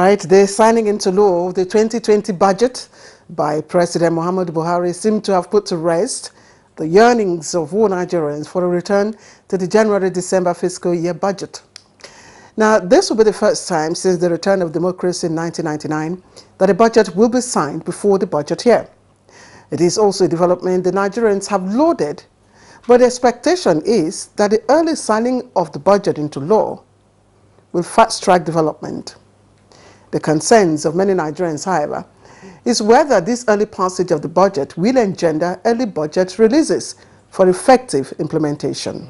right, the signing into law of the 2020 budget by President Muhammadu Buhari seemed to have put to rest the yearnings of all Nigerians for a return to the January-December fiscal year budget. Now, this will be the first time since the return of democracy in 1999 that a budget will be signed before the budget year. It is also a development the Nigerians have lauded, but the expectation is that the early signing of the budget into law will fast-track development. The concerns of many Nigerians, however, is whether this early passage of the budget will engender early budget releases for effective implementation.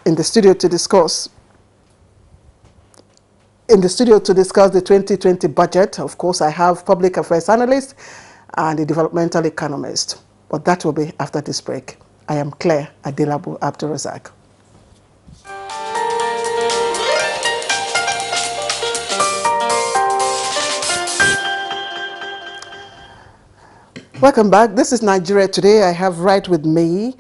In the studio to discuss the 2020 budget, of course, I have public affairs analyst and a developmental economist, but that will be after this break. I am Claire Adelabu Abdulrazak. Welcome back. This is Nigeria Today. I have right with me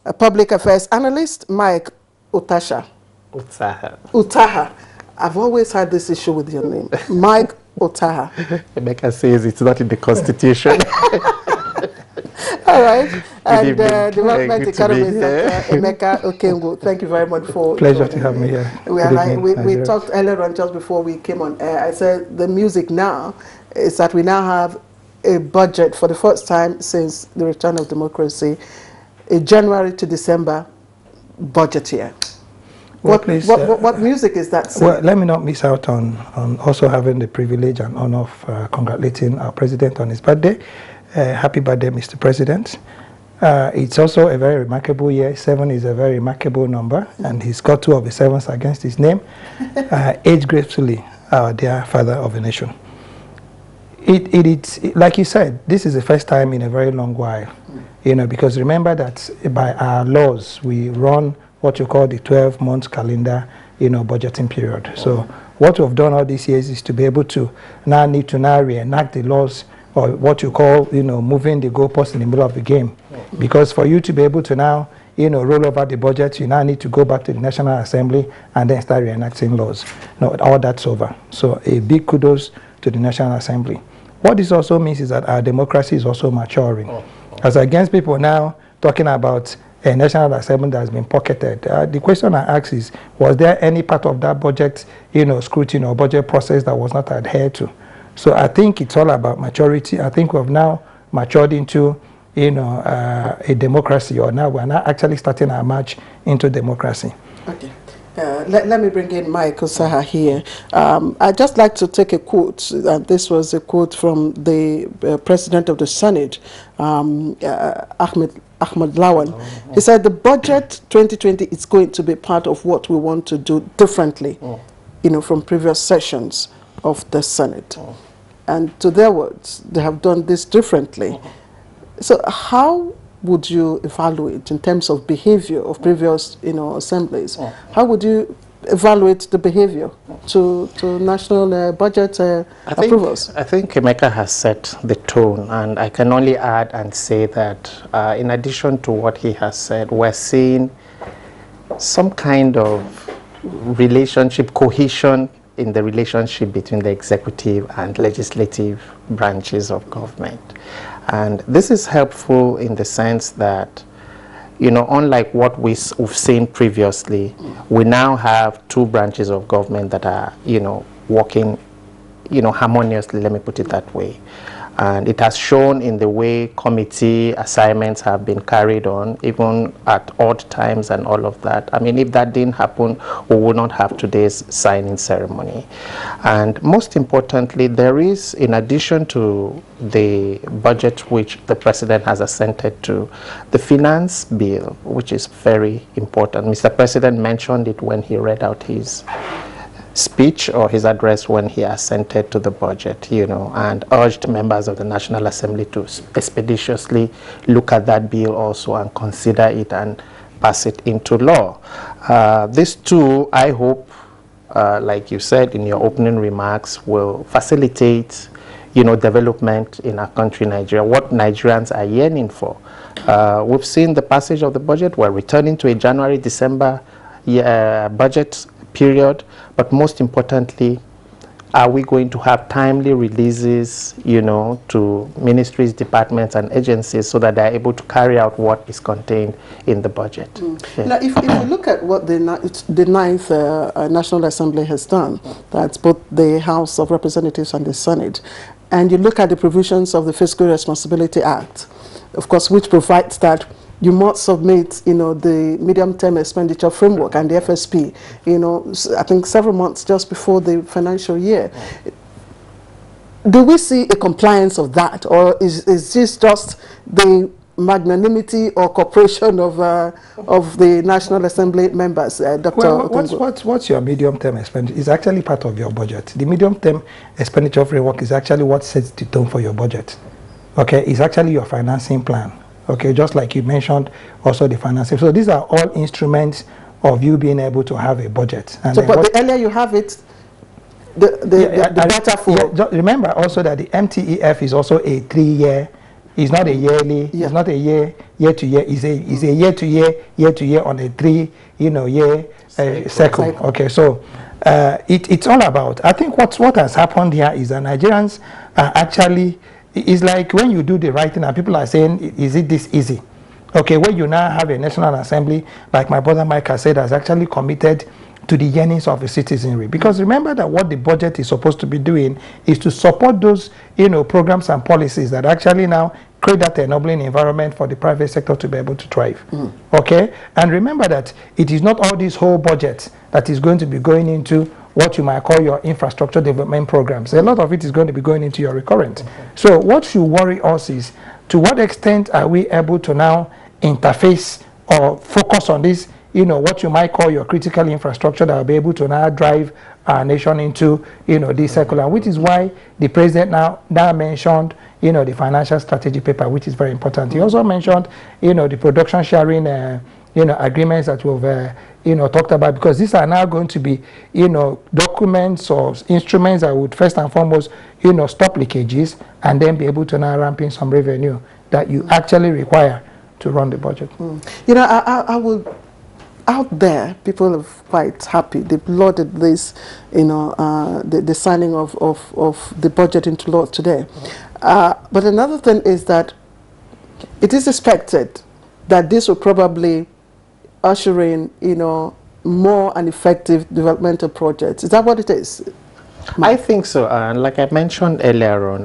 a public affairs analyst, Mike Utaha. I've always had this issue with your name, Mike Utaha. Emeka says it's not in the Constitution. All right. And development economist Emeka Okengwu. Thank you very much for pleasure to have me here. We talked earlier on just before we came on air. I said the music now is that we now have a budget for the first time since the return of democracy, a January to December budget year. Well, what music is that? Well, let me not miss out on also having the privilege and honor of congratulating our president on his birthday. Happy birthday, Mr. President. It's also a very remarkable year. 7 is a very remarkable number, and he's got 2 of the 7s against his name. Age gracefully, our dear father of a nation. It's like you said, this is the first time in a very long while, because remember that by our laws, we run what you call the 12-month calendar, budgeting period. So what we've done all these years is to be able to now reenact the laws, or what you call, moving the goalposts in the middle of the game. Because for you to be able to now, roll over the budget, you now need to go back to the National Assembly and then start reenacting laws. No, all that's over. So a big kudos to the National Assembly. What this also means is that our democracy is also maturing. As against people now talking about a National Assembly that has been pocketed, the question I ask is, was there any part of that budget, scrutiny or budget process that was not adhered to? So I think it's all about maturity. I think we've now matured into, a democracy, or now we're now actually starting our march into democracy. Okay. Let me bring in Mike Osaha here. I'd just like to take a quote. This was a quote from the President of the Senate, Ahmed Lawan. He said, the budget 2020 is going to be part of what we want to do differently, from previous sessions of the Senate. And to their words, they have done this differently. So how would you evaluate in terms of behavior of previous, assemblies? How would you evaluate the behavior to national budget approvals? I think Emeka has set the tone, and I can only add and say that in addition to what he has said, we're seeing some kind of relationship, cohesion in the relationship between the executive and legislative branches of government. And this is helpful in the sense that, unlike what we've seen previously, we now have 2 branches of government that are, working, harmoniously, let me put it that way. And it has shown in the way committee assignments have been carried on, even at odd times and all of that. I mean, if that didn't happen, we would not have today's signing ceremony. And most importantly, there is, in addition to the budget which the President has assented to, the finance bill, which is very important. Mr. President mentioned it when he read out his speech or his address when he assented to the budget, and urged members of the National Assembly to expeditiously look at that bill also and consider it and pass it into law. This too, I hope, like you said in your opening remarks, will facilitate, development in our country, Nigeria, what Nigerians are yearning for. We've seen the passage of the budget. We're returning to a January-December budget period, but most importantly, are we going to have timely releases, you know, to ministries, departments, and agencies so that they're able to carry out what is contained in the budget? Yeah. Now, if we look at what the ninth National Assembly has done, that's both the House of Representatives and the Senate, and you look at the provisions of the Fiscal Responsibility Act, of course, which provides that you must submit, you know, the medium-term expenditure framework and the FSP, you know, I think several months just before the financial year. Do we see a compliance of that, or is this just the magnanimity or cooperation of the National Assembly members, Dr. Well, what's your medium-term expenditure? It's actually part of your budget. The medium-term expenditure framework is actually what sets the tone for your budget. Okay, it's actually your financing plan. Okay, just like you mentioned, also the financing. So these are all instruments of you being able to have a budget. And so, but the earlier you have it, the better for. Yeah, remember also that the MTEF is also a 3-year. It's not a yearly. Yeah. It's not a year to year. It's a year to year on a 3 year cycle. Okay, so it's all about. I think what has happened here is that Nigerians are actually. It's like when you do the right thing and people are saying, is it this easy? Okay, when you now have a National Assembly, like my brother Mike has said, has actually committed to the yearnings of the citizenry. Because remember that what the budget is supposed to be doing is to support those, programs and policies that actually now create that enabling environment for the private sector to be able to thrive. Okay? And remember that it is not all this whole budget that is going to be going into what you might call your infrastructure development programs. A lot of it is going to be going into your recurrent. So what should worry us is, to what extent are we able to now interface or focus on this, what you might call your critical infrastructure that will be able to now drive our nation into, this circular, which is why the president now mentioned, the financial strategy paper, which is very important. He also mentioned, the production sharing, agreements that we've, talked about, because these are now going to be, documents or instruments that would first and foremost, stop leakages and then be able to now ramp in some revenue that you actually require to run the budget. I would, out there, people are quite happy. They've lauded this, the signing of the budget into law today. But another thing is that it is expected that this will probably usher in, more and effective developmental projects. Is that what it is? I think so. Like I mentioned earlier on,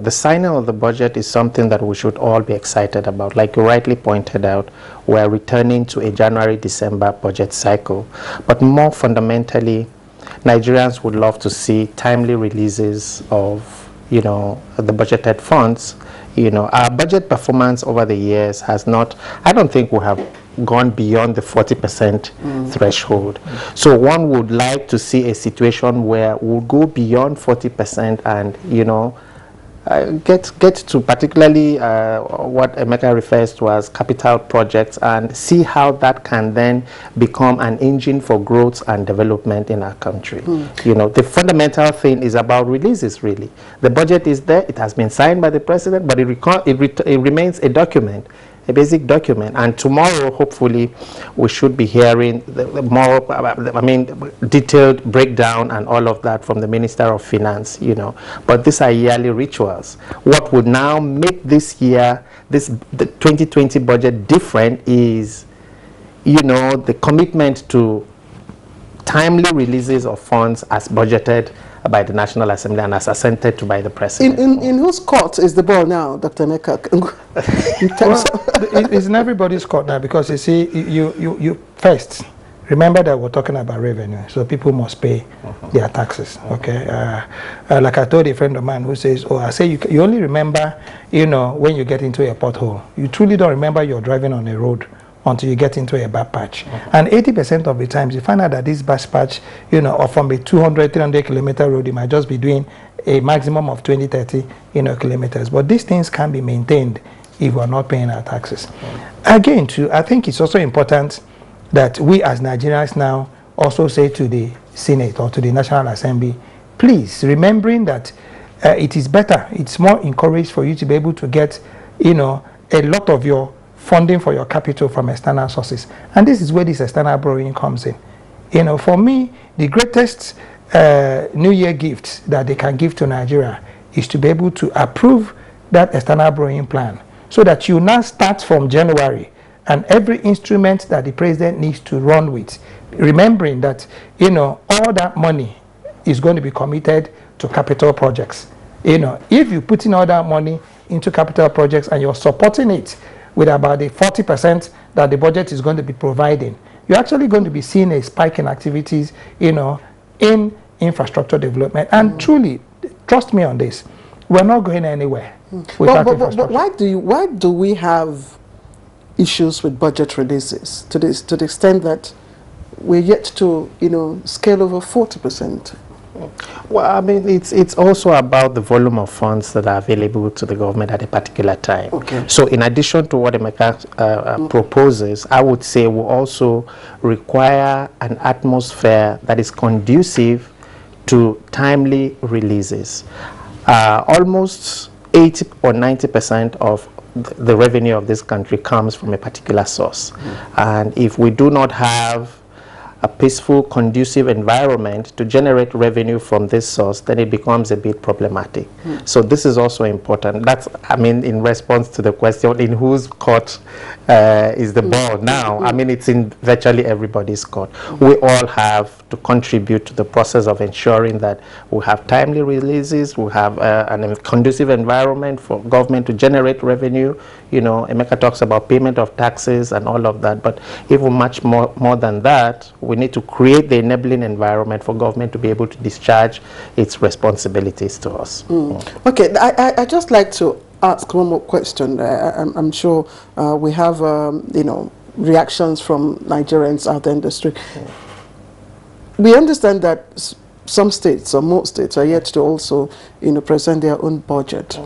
the signing of the budget is something that we should all be excited about. Like you rightly pointed out, we're returning to a January-December budget cycle. But more fundamentally, Nigerians would love to see timely releases of, the budgeted funds. Our budget performance over the years has not, I don't think we have gone beyond the 40% threshold. So one would like to see a situation where we'll go beyond 40% and, get to particularly what Emeka refers to as capital projects, and see how that can then become an engine for growth and development in our country. The fundamental thing is about releases, really. The budget is there, it has been signed by the president, but it remains a document, a basic document, and tomorrow hopefully we should be hearing the more detailed breakdown and all of that from the Minister of Finance, but these are yearly rituals. What would now make this year, the 2020 budget different is, the commitment to timely releases of funds as budgeted by the National Assembly and as assented to by the President. In whose court is the ball now, Dr. Emeka? It's in everybody's court now, because you see, you first remember that we're talking about revenue, so people must pay their taxes. Okay, like I told a friend of mine who says, "Oh, I say you only remember, when you get into a pothole. You truly don't remember you're driving on a road until you get into a bad patch." And 80% of the times you find out that this bad patch, or from a 200, 300 kilometer road, you might just be doing a maximum of 20, 30, kilometers. But these things can be maintained if we're not paying our taxes. Again, too, I think it's also important that we as Nigerians now also say to the Senate or to the National Assembly, please, remembering that it is better, it's more encouraged for you to be able to get, a lot of your funding for your capital from external sources. And this is where this external borrowing comes in. You know, for me, the greatest New Year gift that they can give to Nigeria is to be able to approve that external borrowing plan, so that you now start from January, and every instrument that the president needs to run with, remembering that, you know, all that money is going to be committed to capital projects. You know, if you put in all that money into capital projects and you're supporting it with about the 40% that the budget is going to be providing, you're actually going to be seeing a spike in activities, you know, in infrastructure development. And truly, trust me on this, we're not going anywhere without infrastructure. But why do we have issues with budget releases to the extent that we're yet to, you know, scale over 40%? Well, I mean, it's also about the volume of funds that are available to the government at a particular time. Okay. So in addition to what Emeka proposes, I would say we also require an atmosphere that is conducive to timely releases. Almost 80 or 90% of the revenue of this country comes from a particular source. And if we do not have a peaceful, conducive environment to generate revenue from this source, then it becomes a bit problematic. So this is also important. That's, I mean, in response to the question, in whose court is the ball now? I mean, it's in virtually everybody's court. We all have to contribute to the process of ensuring that we have timely releases, we have a conducive environment for government to generate revenue. You know, Emeka talks about payment of taxes and all of that, but even much more than that, we need to create the enabling environment for government to be able to discharge its responsibilities to us. Okay, I just like to ask one more question. I'm sure we have, you know, reactions from Nigerians out in the industry. We understand that some states, or most states, are yet to also, you know, present their own budget.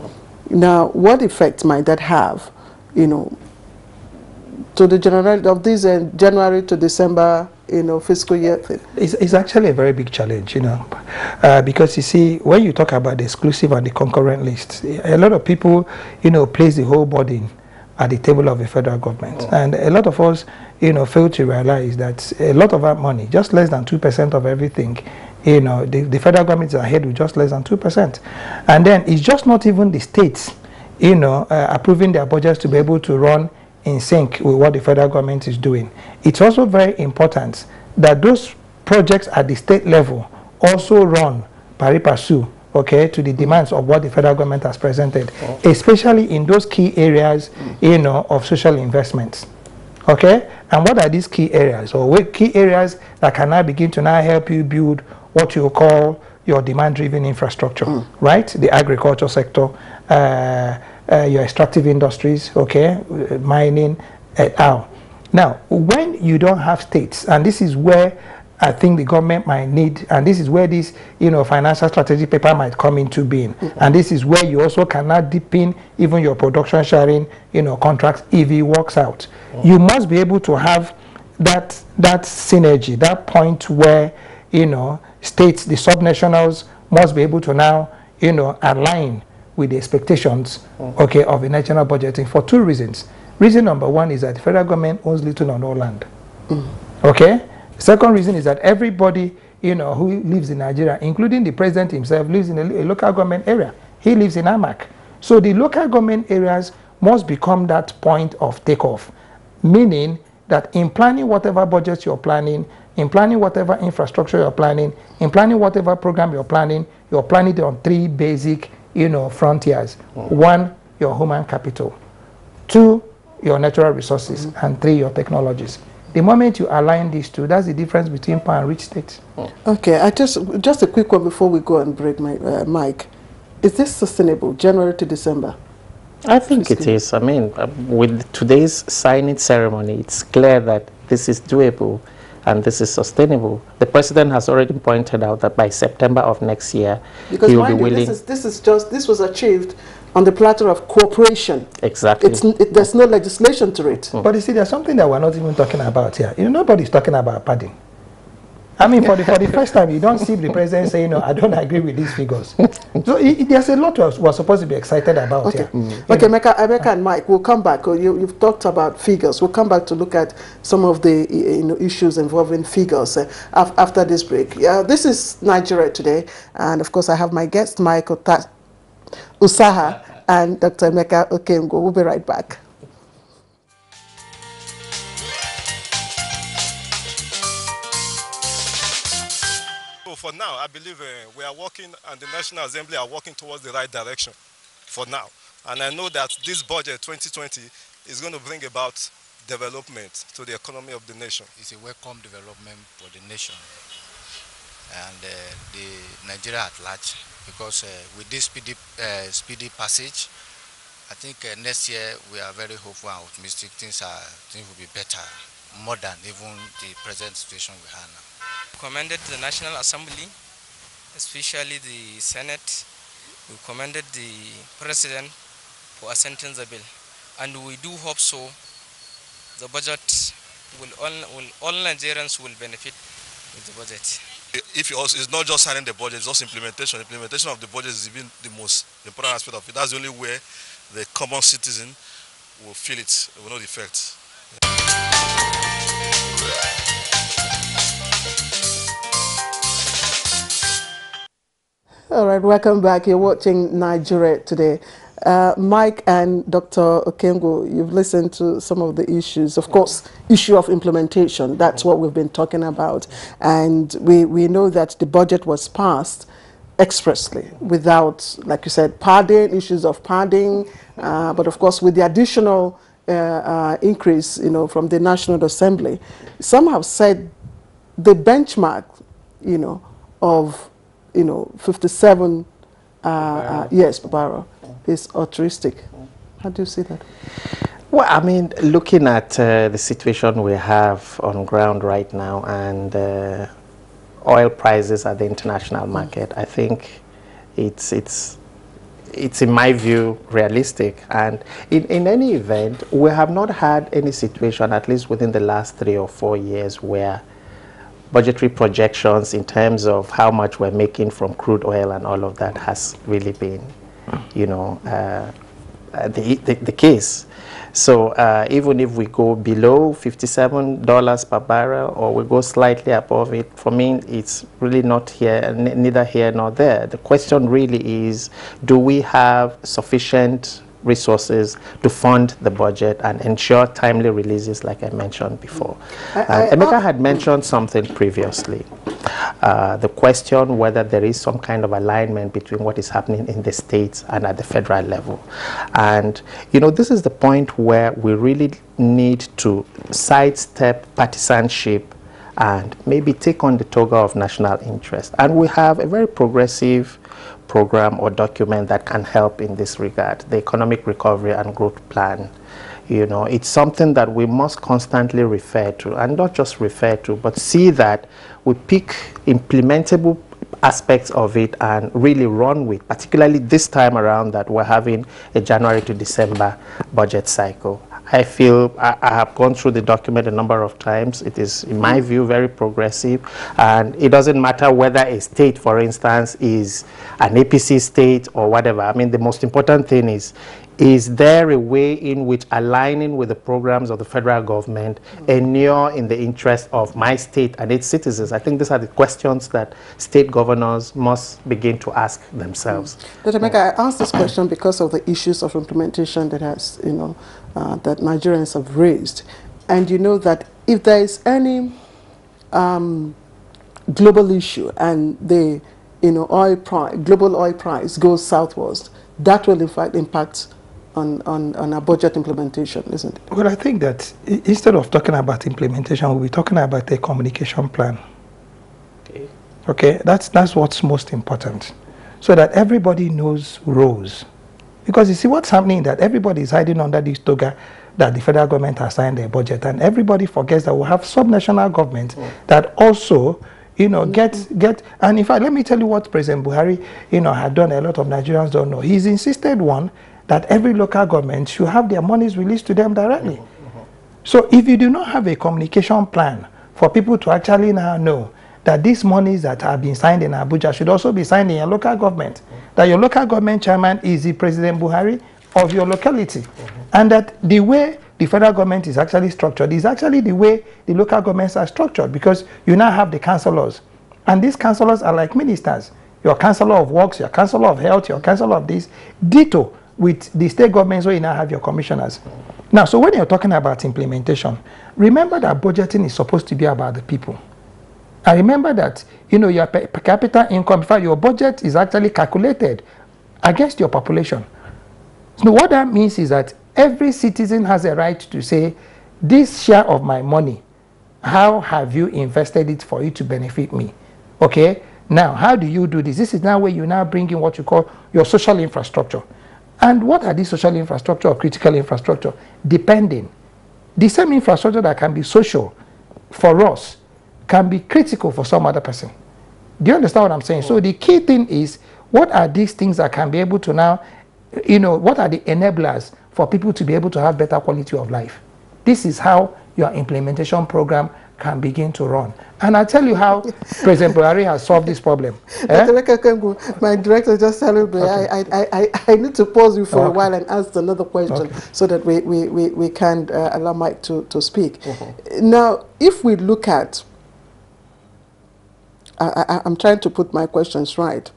Now, what effect might that have, you know, to the general of this January to December, you know, fiscal year? It's actually a very big challenge, you know, because you see, when you talk about the exclusive and the concurrent list, a lot of people, you know, place the whole burden at the table of the federal government. And a lot of us, you know, fail to realize that a lot of our money, just less than 2% of everything, you know, the federal government is ahead with just less than 2%. And then it's just not even the states, you know, approving their budgets to be able to run in sync with what the federal government is doing. It's also very important that those projects at the state level also run pari passu, okay, to the demands of what the federal government has presented, especially in those key areas, you know, of social investments. Okay, and what are these key areas, or key areas that can now begin to now help you build what you call your demand-driven infrastructure, right? The agriculture sector, your extractive industries, okay, mining, et al. Now, when you don't have states, and this is where I think the government might need, and this is where this, you know, financial strategy paper might come into being, and this is where you also cannot deepen even your production sharing, you know, contracts if it works out. You must be able to have that synergy, that point where, you know, states, the subnationals must be able to now, you know, align with the expectations, okay, of the national budgeting for two reasons. Reason number one is that the federal government owns little or no land. Okay? Second reason is that everybody, you know, who lives in Nigeria, including the president himself, lives in a local government area. He lives in Amak. So the local government areas must become that point of takeoff, meaning that in planning whatever budget you're planning, in planning whatever infrastructure you're planning, in planning whatever program you're planning it on three basic, you know, frontiers. One, your human capital. Two, your natural resources. And three, your technologies. The moment you align these two, that's the difference between poor and rich states. Okay, just a quick one before we go and break, Mike. Is this sustainable, January to December? I think it is. I mean, with today's signing ceremony, it's clear that this is doable and this is sustainable. The president has already pointed out that by September of next year, because he will be willing. This was achieved on the platter of cooperation. Exactly. There's no legislation to it. But you see, there's something that we're not even talking about here. You know, nobody's talking about padding. I mean, for the first time, you don't see the president saying, no, I don't agree with these figures. So there's a lot we're supposed to be excited about. Okay, okay, Emeka and Mike, we'll come back. You've talked about figures. We'll come back to look at some of the issues involving figures after this break. This is Nigeria Today, and of course I have my guest, Mike Usaha and Dr. Emeka Okemgo. We'll be right back. So for now, I believe we are working, and the National Assembly are working towards the right direction for now. And I know that this budget 2020 is going to bring about development to the economy of the nation. It's a welcome development for the nation and the Nigeria at large, because with this speedy passage, I think next year we are very hopeful and optimistic. Things will be better, more than even the present situation we have now. Commended the National Assembly, especially the Senate. We commended the President for assenting the bill, and we do hope so. The budget all Nigerians will benefit with the budget. It's not just signing the budget, it's also implementation. Implementation of the budget is even the most important aspect of it. That's the only way the common citizen will feel it, will know the effects. All right, welcome back. You're watching Nigeria Today. Mike and Dr. Okemgo, you've listened to some of the issues. Of course, issue of implementation, that's what we've been talking about. And we know that the budget was passed expressly without, like you said, padding, issues of padding, but of course with the additional increase, from the National Assembly. Some have said the benchmark, of 57 yes, per barrel is altruistic. How do you see that? Well, I mean, looking at the situation we have on ground right now and oil prices at the international market, I think it's in my view realistic. And in any event, we have not had any situation, at least within the last 3 or 4 years, where budgetary projections in terms of how much we're making from crude oil and all of that has really been, the case. So even if we go below $57 per barrel or we go slightly above it, for me, it's really not here, neither here nor there. The question really is, do we have sufficient resources to fund the budget and ensure timely releases, like I mentioned before? Emeka had mentioned something previously, the question whether there is some kind of alignment between what is happening in the states and at the federal level. And, this is the point where we really need to sidestep partisanship and maybe take on the toga of national interest. And we have a very progressive program or document that can help in this regard, the Economic Recovery and Growth Plan. It's something that we must constantly refer to, and not just refer to, but see that we pick implementable aspects of it and really run with, particularly this time around that we're having a January to December budget cycle. I feel I have gone through the document a number of times. It is, in my view, very progressive. And it doesn't matter whether a state, for instance, is an APC state or whatever. I mean, the most important thing is there a way in which aligning with the programs of the federal government inure in the interest of my state and its citizens? I think these are the questions that state governors must begin to ask themselves. Dr. Emeka, I asked this question because of the issues of implementation that has, that Nigerians have raised. And you know that if there is any global issue and the global oil price goes southwards, that will in fact impact on our budget implementation, isn't it? Well, I think that instead of talking about implementation, we'll be talking about a communication plan. Okay, that's what's most important, so that everybody knows roles. Because you see what's happening, that everybody is hiding under this toga that the federal government has signed their budget, and everybody forgets that we have subnational governments that also, get, and in fact, let me tell you what President Buhari, had done. A lot of Nigerians don't know. He's insisted that every local government should have their monies released to them directly. So if you do not have a communication plan for people to actually now know that these monies that have been signed in Abuja should also be signed in your local government. That your local government chairman is the President Buhari of your locality. And that the way the federal government is actually structured is actually the way the local governments are structured, because you now have the councillors. And these councillors are like ministers. Your councillor of works, your councillor of health, your councillor of this. Ditto with the state governments where you now have your commissioners. Now, so when you're talking about implementation, remember that budgeting is supposed to be about the people. And remember that, you know, your per capita income, in fact, your budget is actually calculated against your population. So what that means is that every citizen has a right to say, this share of my money, how have you invested it for it to benefit me? Okay? Now, how do you do this? This is now where you now bring in what you call your social infrastructure. And what are these social infrastructure or critical infrastructure? Depending. The same infrastructure that can be social for us can be critical for some other person. Do you understand what I'm saying? So the key thing is, what are these things that can be able to now, you know, what are the enablers for people to be able to have better quality of life? This is how your implementation program can begin to run. And I'll tell you how President Buhari has solved this problem. My director just telling me, okay. I need to pause you for a while and ask another question so that we can allow Mike to speak. Now, if we look at, I'm trying to put my questions right.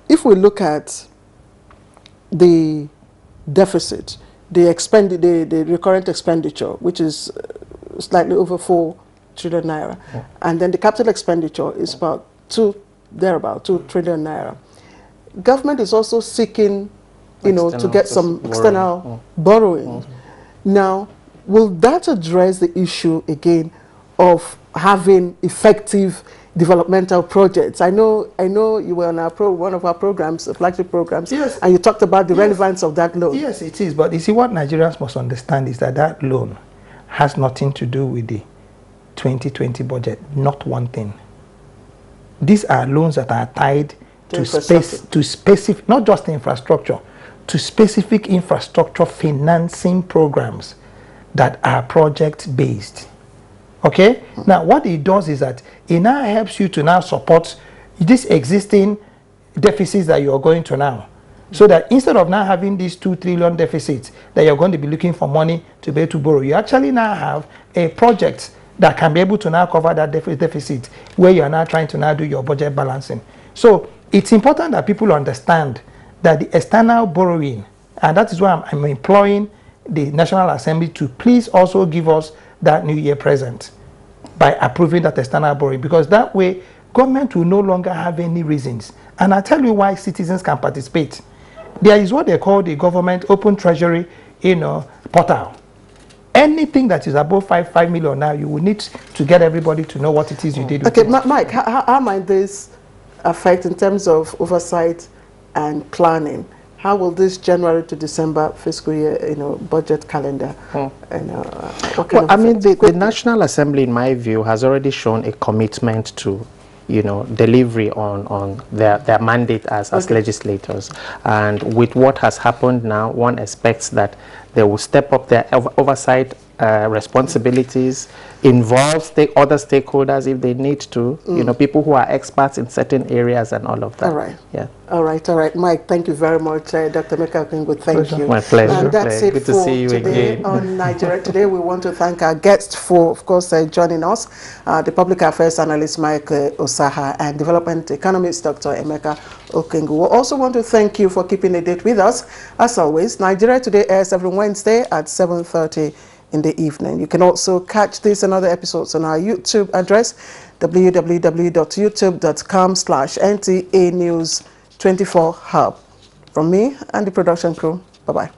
If we look at the deficit, the recurrent expenditure, which is slightly over 4 trillion naira, and then the capital expenditure is about 2 trillion naira. Government is also seeking, you know, to get some external borrowing. Now, will that address the issue again of having effective developmental projects? I know you were on one of our programs, flagship programs, yes, and you talked about the relevance of that loan. Yes, it is. But you see, what Nigerians must understand is that that loan has nothing to do with the 2020 budget, not one thing. These are loans that are tied to specific, not just infrastructure, to specific infrastructure financing programs that are project-based. Okay? Now, what it does is that it now helps you to now support these existing deficits that you're going to now. So that instead of now having these 2 trillion deficits that you're going to be looking for money to be able to borrow, you actually now have a project that can be able to now cover that deficit, where you are now trying to now do your budget balancing. So it's important that people understand that the external borrowing, and that is why I'm imploring the National Assembly to please also give us that New Year present by approving that external borrowing, because that way government will no longer have any reasons. And I'll tell you why citizens can participate. There is what they call the government open treasury, you know, portal. Anything that is above 5 million now, you will need to get everybody to know what it is you did with it. Mike, how might this affect in terms of oversight and planning? How will this January to December fiscal year, you know, budget calendar? Well, I mean, the National Assembly, in my view, has already shown a commitment to, you know, delivery on their mandate as legislators. And with what has happened now, one expects that they will step up their oversight responsibilities, involve other stakeholders if they need to, you know, people who are experts in certain areas and all of that. All right. Yeah. All right. Mike, thank you very much. Dr. Meka Okengwu, thank you. My pleasure. And that's it Good for to see you today again. on Nigeria Today. We want to thank our guests for, of course, joining us, the Public Affairs Analyst Mike Osaha and Development Economist Dr. Emeka Okengwu. We also want to thank you for keeping a date with us. As always, Nigeria Today airs every Wednesday at 7:30 in the evening. You can also catch this and other episodes on our YouTube address, www.youtube.com/NTA News 24 Hub. From me and the production crew, bye-bye.